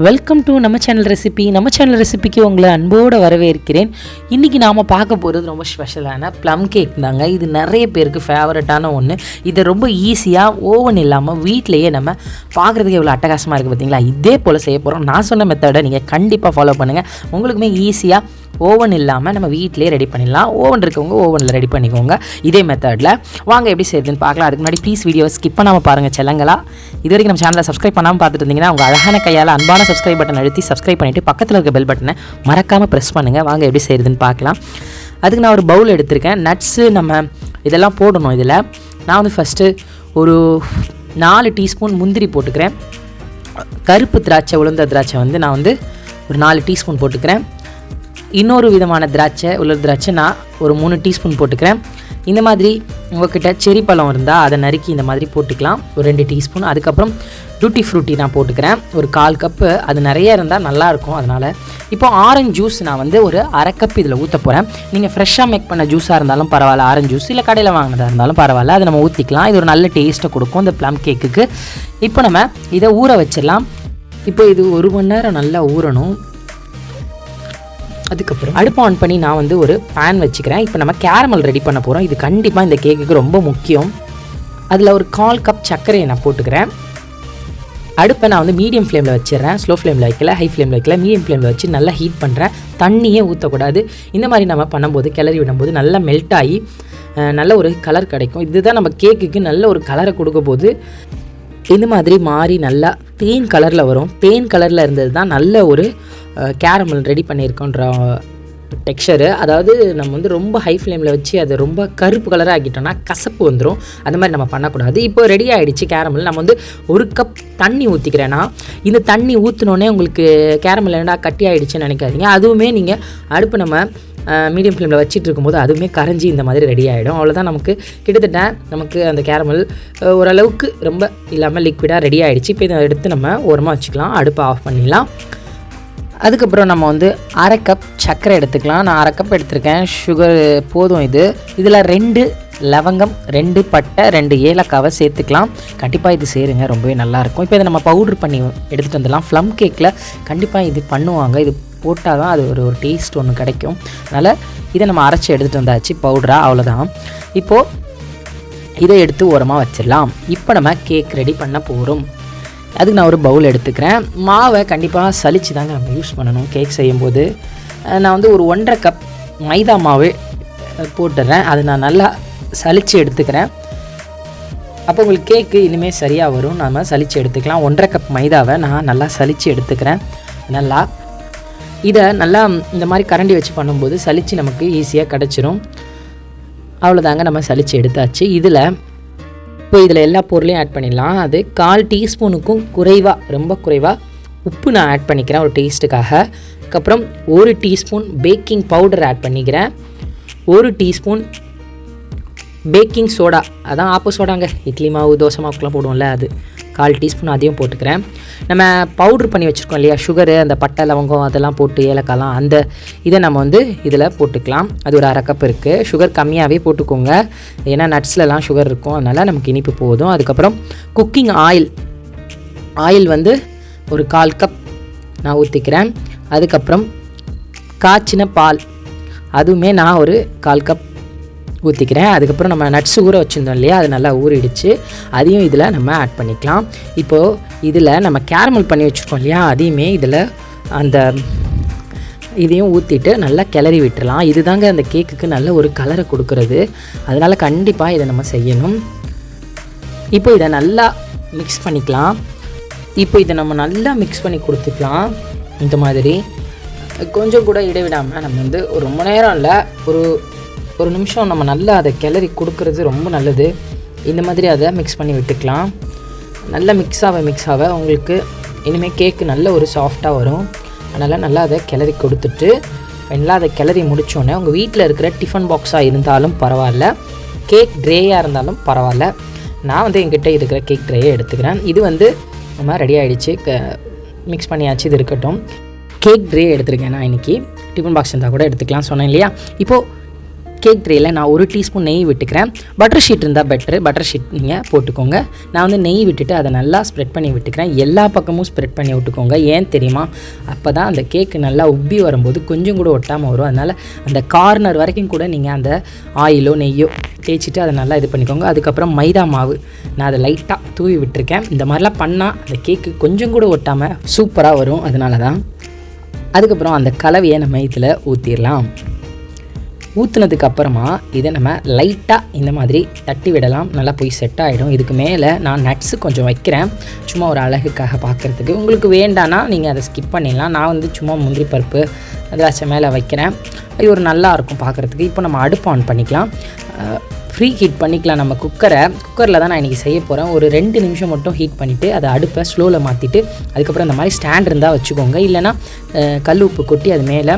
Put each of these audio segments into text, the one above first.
Welcome to நம்ம channel ரெசிபிக்கு உங்களை அன்போடு வரவேற்கிறேன். இன்றைக்கி நாம் பார்க்க போகிறது ரொம்ப ஸ்பெஷலான ப்ளம் கேக் தாங்க. இது நிறைய பேருக்கு ஃபேவரட்டான ஒன்று. இதை ரொம்ப ஈஸியாக ஓவன் இல்லாமல் வீட்டிலையே நம்ம பார்க்குறதுக்கு எவ்வளோ அட்டகாசமாக இருக்குது பார்த்தீங்களா? இதே போல் செய்ய போகிறோம். நான் சொன்ன மெத்தடை நீங்கள் கண்டிப்பாக ஃபாலோ பண்ணுங்கள். உங்களுக்குமே ஈஸியாக ஓவன் இல்லாமல் நம்ம வீட்டிலே ரெடி பண்ணிடலாம். ஓவன் இருக்கவங்க ஓவனில் ரெடி பண்ணிக்கோங்க இதே மெத்தடில். வாங்க எப்படி செய்யுதுன்னு பார்க்கலாம். அதுக்கு முன்னாடி ப்ளீஸ் வீடியோவை ஸ்கிப் பண்ணாமல் பாருங்கள் செல்லங்களா. இது வரைக்கும் நம்ம சேனலை சப்ஸ்கிரைப் பண்ணாமல் பார்த்துட்டு இருந்தீங்கன்னா உங்கள் அழகான கையால் அன்பான சப்ஸ்கிரைப் பட்டன் அழுத்தி சப்ஸ்கிரைப் பண்ணிவிட்டு பக்கத்தில் இருக்க பெல் பட்டனை மறக்காமல் ப்ரெஸ் பண்ணுங்கள். வாங்க எப்படி செய்யுதுன்னு பார்க்கலாம். அதுக்கு நான் ஒரு பவுல் எடுத்திருக்கேன். நட்ஸு நம்ம இதெல்லாம் போடணும். இதில் நான் வந்து ஃபஸ்ட்டு ஒரு 4 டீஸ்பூன் முந்திரி போட்டுக்கிறேன். கருப்பு திராட்சை உளுந்த திராட்சை வந்து நான் வந்து ஒரு 4 டீஸ்பூன் போட்டுக்கிறேன். இன்னொரு விதமான திராட்சை உலர் திராட்சை நான் ஒரு 3 டீஸ்பூன் போட்டுக்கிறேன். இந்த மாதிரி உங்கள்கிட்ட செரி பழம் இருந்தால் அதை நறுக்கி இந்த மாதிரி போட்டுக்கலாம் ஒரு 2 டீஸ்பூன். அதுக்கப்புறம் டூட்டி ஃப்ரூட்டி நான் போட்டுக்கிறேன் ஒரு 1/4 கப்பு. அது நிறைய இருந்தால் நல்லாயிருக்கும். அதனால் இப்போ ஆரஞ்சு ஜூஸ் நான் வந்து ஒரு 1/2 கப் இதில் ஊற்ற போகிறேன். நீங்கள் ஃப்ரெஷ்ஷாக மேக் பண்ண ஜூஸாக இருந்தாலும் பரவாயில்ல, ஆரஞ்சு ஜூஸ் இல்லை கடையில் வாங்கினதாக இருந்தாலும் பரவாயில்ல, அதை நம்ம ஊற்றிக்கலாம். இது ஒரு நல்ல டேஸ்ட்டை கொடுக்கும் இந்த ப்ளம் கேக்குக்கு. இப்போ நம்ம இதை ஊற வச்சிடலாம். இப்போ இது 1 மணி நேரம் நல்லா ஊறணும். அதுக்கப்புறம் அடுப்பு ஆன் பண்ணி நான் வந்து ஒரு பேன் வச்சுக்கிறேன். இப்போ நம்ம கேரமல் ரெடி பண்ண போகிறோம். இது கண்டிப்பாக இந்த கேக்குக்கு ரொம்ப முக்கியம். அதில் ஒரு 1/4 கப் சர்க்கரையை நான் போட்டுக்கிறேன். அடுப்பை நான் வந்து மீடியம் ஃப்ளேமில் வச்சிடுறேன். ஸ்லோ ஃப்ளேமில் வைக்கல, ஹை ஃப்ளேமில் வைக்கல, மீடியம் ஃப்ளேமில் வச்சு நல்லா ஹீட் பண்ணுறேன். தண்ணியே ஊற்றக்கூடாது. இந்த மாதிரி நம்ம பண்ணும்போது கிளறி விடும்போது நல்லா மெல்ட் ஆகி நல்ல ஒரு கலர் கிடைக்கும். இதுதான் நம்ம கேக்குக்கு நல்ல ஒரு கலரை கொடுக்க போது. இந்த மாதிரி மாறி நல்லா தேன் கலரில் வரும். தேன் கலரில் இருந்தது தான் நல்ல ஒரு கேரமல் ரெடி பண்ணியிருக்கோன்ற டெக்ஸ்சரு. அதாவது நம்ம வந்து ரொம்ப ஹை ஃப்ளேமில் வச்சு அதை ரொம்ப கருப்பு கலராக ஆக்கிட்டோம்னா கசப்பு வந்துடும். அந்த மாதிரி நம்ம பண்ணக்கூடாது. இப்போ ரெடி ஆகிடுச்சு கேரமல். நம்ம வந்து 1 கப் தண்ணி ஊற்றிக்கிறேன்னா இந்த தண்ணி ஊற்றினோடனே உங்களுக்கு கேரமல் என்னடா கட்டி ஆகிடுச்சுன்னு நினைக்காதீங்க. அதுவுமே நீங்கள் அடுப்பு நம்ம மீடியம் ஃப்ளேமில் வச்சுட்டு இருக்கும்போது அதுவுமே கரைஞ்சி இந்த மாதிரி ரெடி ஆகிடும். அவ்வளோதான். நமக்கு கிட்டத்தட்ட நமக்கு அந்த கேரமல் ஓரளவுக்கு ரொம்ப இல்லாமல் லிக்விடாக ரெடி ஆகிடுச்சு. இப்போ இதை எடுத்து நம்ம ஓரமாக வச்சுக்கலாம். அடுப்பை ஆஃப் பண்ணிடலாம். அதுக்கப்புறம் நம்ம வந்து 1/2 கப் சர்க்கரை எடுத்துக்கலாம். நான் 1/2 கப் எடுத்திருக்கேன். சுகர் போதும். இதில் 2 லவங்கம், 2 பட்டை, 2 ஏலக்காவை சேர்த்துக்கலாம். கண்டிப்பாக இது சேருங்க, ரொம்பவே நல்லாயிருக்கும். இப்போ இதை நம்ம பவுட்ரு பண்ணி எடுத்துகிட்டு வந்துடலாம். ப்ளம் கேக்கில் கண்டிப்பாக இது பண்ணுவாங்க. இது போட்டால் தான் அது ஒரு டேஸ்ட் ஒன்று கிடைக்கும். அதனால் இதை நம்ம அரைச்சி எடுத்துகிட்டு வந்தாச்சு பவுடராக. அவ்வளோதான். இப்போது இதை எடுத்து ஓரமாக வச்சிடலாம். இப்போ நம்ம கேக் ரெடி பண்ண போகிறோம். அதுக்கு நான் ஒரு பவுல் எடுத்துக்கிறேன். மாவை கண்டிப்பாக சலிச்சு தாங்க நம்ம யூஸ் பண்ணணும் கேக் செய்யும்போது. நான் வந்து ஒரு 1/2 கப் மைதா மாவு போட்டுடுறேன். அதை நான் நல்லா சலித்து எடுத்துக்கிறேன். அப்போ உங்களுக்கு கேக்கு இனிமேல் சரியாக வரும். நம்ம சலித்து எடுத்துக்கலாம். 1/2 கப் மைதாவை நான் நல்லா சலித்து எடுத்துக்கிறேன். நல்லா இதை நல்லா இந்த மாதிரி கரண்டி வச்சு பண்ணும்போது சலித்து நமக்கு ஈஸியாக கிடச்சிரும். அவ்வளோதாங்க, நம்ம சலித்து எடுத்தாச்சு. இப்போ இதில் எல்லா பொருளையும் ஆட் பண்ணிடலாம். அது 1/4 டீஸ்பூனுக்கும் குறைவாக, ரொம்ப குறைவாக உப்பு நான் ஆட் பண்ணிக்கிறேன் ஒரு டேஸ்ட்டுக்காக. அதுக்கப்புறம் 1 டீஸ்பூன் பேக்கிங் பவுடர் ஆட் பண்ணிக்கிறேன். 1 டீஸ்பூன் பேக்கிங் சோடா, அதான் ஆப்போ சோடாங்க, இட்லி மாவு தோசை மாவுக்குலாம் போடுவோம்ல, அது 1/4 டீஸ்பூன் அதையும் போட்டுக்கிறேன். நம்ம பவுட்ரு பண்ணி வச்சுருக்கோம் இல்லையா, சுகரு, அந்த பட்டை லவங்கம் அதெல்லாம் போட்டு ஏலக்காலாம், அந்த இதை நம்ம வந்து இதில் போட்டுக்கலாம். அது ஒரு 1/2 கப் இருக்குது. சுகர் கம்மியாகவே போட்டுக்கோங்க, ஏன்னா நட்ஸ்லலாம் சுகர் இருக்கும், அதனால் நமக்கு இனிப்பு போதும். அதுக்கப்புறம் குக்கிங் ஆயில் வந்து ஒரு 1/4 கப் நான் ஊற்றிக்கிறேன். அதுக்கப்புறம் காய்ச்சின பால் அதுவுமே நான் ஒரு 1/4 கப் ஊற்றிக்கிறேன். அதுக்கப்புறம் நம்ம நட்ஸ் ஊற வச்சுருந்தோம் இல்லையா, அது நல்லா ஊறிடுச்சு. அதையும் இதில் நம்ம ஆட் பண்ணிக்கலாம். இப்போது இதில் நம்ம கேரமல் பண்ணி வச்சுருக்கோம் இல்லையா, அதையுமே இதில் இதையும் ஊற்றிட்டு நல்லா கிளறி விட்டுறலாம். இதுதாங்க அந்த கேக்குக்கு நல்ல ஒரு கலரை கொடுக்குறது. அதனால் கண்டிப்பாக இதை நம்ம செய்யணும். இப்போ இதை நல்லா மிக்ஸ் பண்ணிக்கலாம். இப்போ இதை நம்ம நல்லா மிக்ஸ் பண்ணி கொடுத்துக்கலாம். இந்த மாதிரி கொஞ்சம் கூட இடைவிடாமல் நம்ம வந்து ஒரு ரொம்ப நேரம் இல்லை, ஒரு நிமிஷம் நம்ம நல்லா அதை கிளறி கொடுக்குறது ரொம்ப நல்லது. இந்த மாதிரி அதை மிக்ஸ் பண்ணி விட்டுக்கலாம். நல்லா மிக்ஸ் ஆக உங்களுக்கு இனிமேல் கேக்கு நல்ல ஒரு சாஃப்டாக வரும். அதனால் நல்லா அதை கிளறி கொடுத்துட்டு நல்லா அதை கிளறி முடித்தோடனே உங்கள் வீட்டில் இருக்கிற டிஃபன் பாக்ஸாக இருந்தாலும் பரவாயில்ல, கேக் ட்ரேயாக இருந்தாலும் பரவாயில்ல, நான் வந்து என்கிட்ட இருக்கிற கேக் ட்ரேயை எடுத்துக்கிறேன். இது வந்து நம்ம ரெடி ஆகிடுச்சு, மிக்ஸ் பண்ணியாச்சு. இது இருக்கட்டும். கேக் ட்ரே எடுத்துருக்கேன் நான் இன்றைக்கி. டிஃபன் பாக்ஸ் இருந்தால் கூட எடுத்துக்கலாம் சொன்னேன் இல்லையா. இப்போது கேக் ட்ரேயில் நான் 1 டீஸ்பூன் நெய் விட்டுக்கிறேன். பட்டர் ஷீட் இருந்தால் பெட்ரு, பட்டர் ஷீட் நீங்கள் போட்டுக்கோங்க. நான் வந்து நெய் விட்டுட்டு அதை நல்லா ஸ்ப்ரெட் பண்ணி விட்டுக்கிறேன். எல்லா பக்கமும் ஸ்ப்ரெட் பண்ணி விட்டுக்கோங்க. ஏன் தெரியுமா, அப்போ தான் அந்த கேக்கு நல்லா உப்பி வரும்போது கொஞ்சம் கூட ஒட்டாமல் வரும். அதனால் அந்த கார்னர் வரைக்கும் கூட நீங்கள் அந்த ஆயிலோ நெய்யோ தேய்ச்சிட்டு அதை நல்லா இது பண்ணிக்கோங்க. அதுக்கப்புறம் மைதா மாவு நான் அதை லைட்டாக தூவி விட்டுருக்கேன். இந்த மாதிரிலாம் பண்ணால் அந்த கேக்கு கொஞ்சம் கூட ஒட்டாமல் சூப்பராக வரும். அதனால தான். அதுக்கப்புறம் அந்த கலவையை நம்ம இதில் ஊற்றிடலாம். ஊற்றுனதுக்கு அப்புறமா இதை நம்ம லைட்டாக இந்த மாதிரி தட்டி விடலாம். நல்லா போய் செட் ஆகிடும். இதுக்கு மேலே நான் நட்ஸு கொஞ்சம் வைக்கிறேன், சும்மா ஒரு அழகுக்காக பார்க்குறதுக்கு. உங்களுக்கு வேண்டான்னா நீங்கள் அதை ஸ்கிப் பண்ணிடலாம். நான் வந்து சும்மா முந்திரி பருப்பு திராட்சை மேலே வைக்கிறேன். இது ஒரு நல்லாயிருக்கும் பார்க்குறதுக்கு. இப்போ நம்ம அடுப்பு ஆன் பண்ணிக்கலாம். ஃப்ரீ ஹீட் பண்ணிக்கலாம். நம்ம குக்கரில் தான் நான் இன்றைக்கி செய்ய போகிறேன். ஒரு 2 நிமிஷம் மட்டும் ஹீட் பண்ணிவிட்டு அதை அடுப்பை ஸ்லோவில் மாற்றிட்டு அதுக்கப்புறம் இந்த மாதிரி ஸ்டாண்ட் இருந்தால் வச்சுக்கோங்க. இல்லைனா கல் உப்பு கொட்டி அது மேலே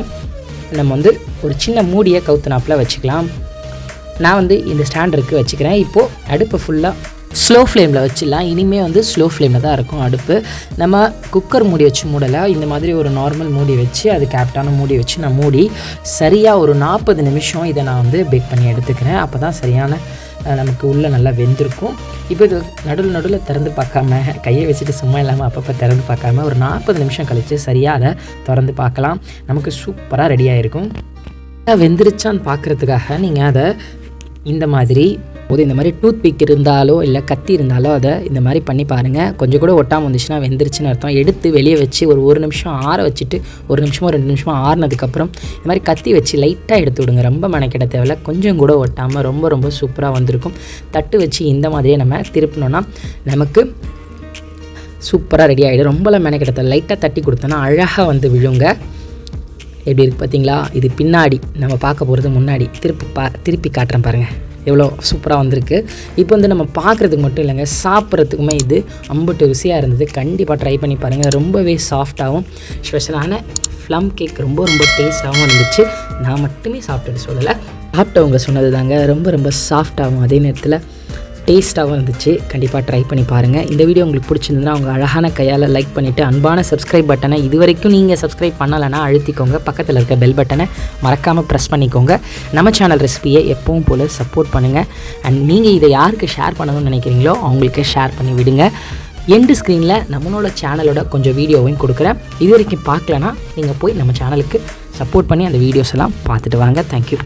நம்ம வந்து ஒரு சின்ன மூடியை கவுத்துனாப்பில் வச்சுக்கலாம். நான் வந்து இந்த ஸ்டாண்டருக்கு வச்சுக்கிறேன். இப்போது அடுப்பை ஃபுல்லாக ஸ்லோ ஃப்ளேமில் வச்சிடலாம். இனிமேல் வந்து ஸ்லோ ஃப்ளேமில் தான் இருக்கும் அடுப்பு. நம்ம குக்கர் மூடி வச்சு மூடலை, இந்த மாதிரி ஒரு நார்மல் மூடி வச்சு அதுக்கு ஆப்டான மூடி வச்சு நான் மூடி சரியாக ஒரு 40 நிமிஷம் இதை நான் வந்து பேக் பண்ணி எடுத்துக்கிறேன். அப்போ தான் சரியான நமக்கு உள்ளே நல்லா வெந்திருக்கும். இப்போ இது நடுவில் திறந்து பார்க்காம, கையை வச்சுட்டு சும்மா இல்லாமல் அப்பப்போ திறந்து பார்க்காம ஒரு 40 நிமிஷம் கழித்து சரியாக அதை திறந்து பார்க்கலாம். நமக்கு சூப்பராக ரெடியாக இருக்கும். வெந்திருச்சான்னு பார்க்குறதுக்காக நீங்கள் அதை இந்த மாதிரி இந்த மாதிரி டூத் பிக் இருந்தாலோ இல்லை கத்தி இருந்தாலோ அதை இந்த மாதிரி பண்ணி பாருங்கள். கொஞ்சம் கூட ஒட்டாமல் வந்துச்சுன்னா வெந்துருச்சுன்னு அர்த்தம். எடுத்து வெளியே வச்சு ஒரு நிமிஷம் ஆற வச்சுட்டு 1 நிமிஷமோ 2 நிமிஷமோ ஆறுனதுக்கப்புறம் இந்த மாதிரி கத்தி வச்சு லைட்டாக எடுத்து விடுங்க. ரொம்ப மெனக்கிட தேவையில்ல. கொஞ்சம் கூட ஒட்டாமல் ரொம்ப சூப்பராக வந்திருக்கும். தட்டு வச்சு இந்த மாதிரியே நம்ம திருப்பினோன்னா நமக்கு சூப்பராக ரெடி ஆகிடும். ரொம்பலாம் மெனக்கிட தேவை. லைட்டாக தட்டி கொடுத்தோன்னா அழகாக வந்து விழுங்க. எப்படி இருக்குது பார்த்தீங்களா? இது பின்னாடி, நம்ம பார்க்க போகிறது முன்னாடி. திருப்பி காட்டுறேன் பாருங்கள், எவ்வளோ சூப்பராக வந்திருக்கு. இப்போ வந்து நம்ம பார்க்குறதுக்கு மட்டும் இல்லைங்க, சாப்பிட்றதுக்குமே இது அம்பட்டு ருசியாக இருந்தது. கண்டிப்பாக ட்ரை பண்ணி பாருங்கள். ரொம்பவே சாஃப்டாகவும் ஸ்பெஷலான ப்ளம் கேக் ரொம்ப டேஸ்ட்டாகவும் இருந்துச்சு. நான் மட்டுமே சாப்பிட்டுட்டு சொல்லலை, சாப்பிட்டவங்க சொன்னது தாங்க. ரொம்ப சாஃப்டாகவும் அதே நேரத்தில் டேஸ்ட்டாகவும் இருந்துச்சு. கண்டிப்பாக ட்ரை பண்ணி பாருங்கள். இந்த வீடியோ உங்களுக்கு பிடிச்சிருந்ததுன்னா அவங்க அழகான கையால் லைக் பண்ணிவிட்டு அன்பான சப்ஸ்கிரைப் பட்டனை இது வரைக்கும் நீங்கள் சப்ஸ்கிரைப் பண்ணலைன்னா அழுத்திக்கோங்க. பக்கத்தில் இருக்க பெல் பட்டனை மறக்காமல் ப்ரெஸ் பண்ணிக்கோங்க. நம்ம சேனல் ரெசிபியை எப்பவும் போல் சப்போர்ட் பண்ணுங்கள். அண்ட் நீங்கள் இதை யாருக்கு ஷேர் பண்ணணும்னு நினைக்கிறீங்களோ அவங்களுக்கு ஷேர் பண்ணி விடுங்க. எண்டு ஸ்க்ரீனில் நம்மளோட சேனலோட கொஞ்சம் வீடியோவையும் கொடுக்குறேன். இது வரைக்கும் பார்க்கலன்னா நீங்கள் போய் நம்ம சேனலுக்கு சப்போர்ட் பண்ணி அந்த வீடியோஸ் எல்லாம் பார்த்துட்டு வாங்க. தேங்க்யூ.